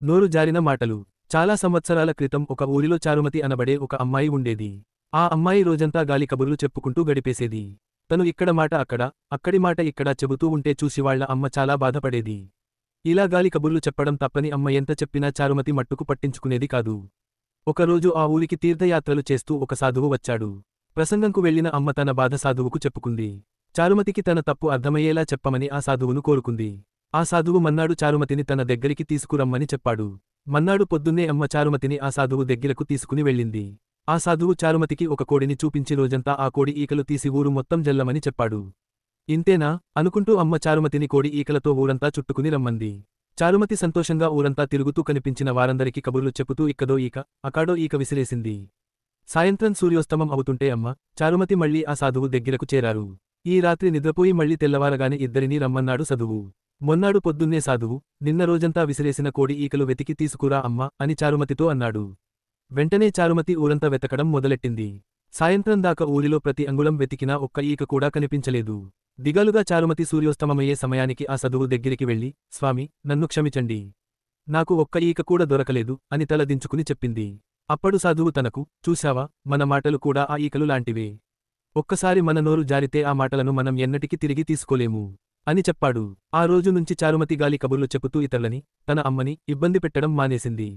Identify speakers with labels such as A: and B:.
A: నోరు జారిన మాటలు. చాలా సంవత్సరాల క్రితం ఒక ఊరిలో చారుమతి అనబడే ఒక అమ్మాయి ఉండేది. ఆ అమ్మాయి రోజంతా గాలి కబుర్లు చెప్పుకుంటూ గడిపేసేది. తను ఇక్కడ మాట అక్కడ, అక్కడి మాట ఇక్కడ చెబుతూ ఉంటే చూసి వాళ్ళ అమ్మ చాలా బాధపడేది. ఇలా గాలి కబుర్లు చెప్పడం తప్పని అమ్మ ఎంత చెప్పినా చారుమతి మట్టుకు పట్టించుకునేది కాదు. ఒకరోజు ఆ ఊరికి తీర్థయాత్రలు చేస్తూ ఒక సాధువు వచ్చాడు. ప్రసంగంకు వెళ్లిన అమ్మ తన బాధ సాధువుకు చెప్పుకుంది. చారుమతికి తన తప్పు అర్థమయ్యేలా చెప్పమని ఆ సాధువును కోరుకుంది. ఆ సాధువు మన్నాడు చారుమతిని తన దగ్గరికి తీసుకురమ్మని చెప్పాడు. మన్నాడు పొద్దున్నే అమ్మ చారుమతిని ఆ సాధువు దగ్గరకు తీసుకుని వెళ్ళింది. ఆ సాధువు చారుమతికి ఒక కోడిని చూపించి రోజంతా ఆ కోడి ఈకలు తీసి ఊరు మొత్తం జల్లమని చెప్పాడు. ఇంతేనా అనుకుంటూ అమ్మ చారుమతిని కోడి ఈకలతో ఊరంతా చుట్టుకుని రమ్మంది. చారుమతి సంతోషంగా ఊరంతా తిరుగుతూ కనిపించిన వారందరికీ కబుర్లు చెప్పుతూ ఇక్కడో ఈక, అకాడో ఈక విసిరేసింది. సాయంత్రం సూర్యోస్తమం అవుతుంటే అమ్మ, చారుమతి మళ్లీ ఆ సాధువు దగ్గరకు చేరారు. ఈ రాత్రి నిద్రపోయి మళ్లీ తెల్లవారగానే ఇద్దరినీ రమ్మన్నాడు సదువు. మొన్నాడు పొద్దున్నే సాధువు, నిన్న రోజంతా విసిరేసిన కోడి ఈకలు వెతికి తీసుకురా అమ్మా అని చారుమతితో అన్నాడు. వెంటనే చారుమతి ఊరంతా వెతకడం మొదలెట్టింది. సాయంత్రం దాకా ఊరిలో ప్రతి అంగుళం వెతికినా ఒక్క ఈక కూడా కనిపించలేదు. దిగాలుగా చారుమతి సూర్యోస్తమమయ్యే సమయానికి ఆ సదువు దగ్గరికి వెళ్లి, స్వామి, నన్ను క్షమించండి. నాకు ఒక్క ఈక కూడా దొరకలేదు అని తల దించుకుని చెప్పింది. అప్పుడు సాధువు తనకు, చూశావా, మన మాటలు కూడా ఆ ఈకలు లాంటివే. ఒక్కసారి మన నోరు జారితే ఆ మాటలను మనం ఎన్నటికీ తిరిగి తీసుకోలేము అని చెప్పాడు. ఆ రోజు నుంచి చారుమతి గాలి కబుర్లు చెబుతూ ఇతరులని, తన అమ్మని ఇబ్బంది పెట్టడం మానేసింది.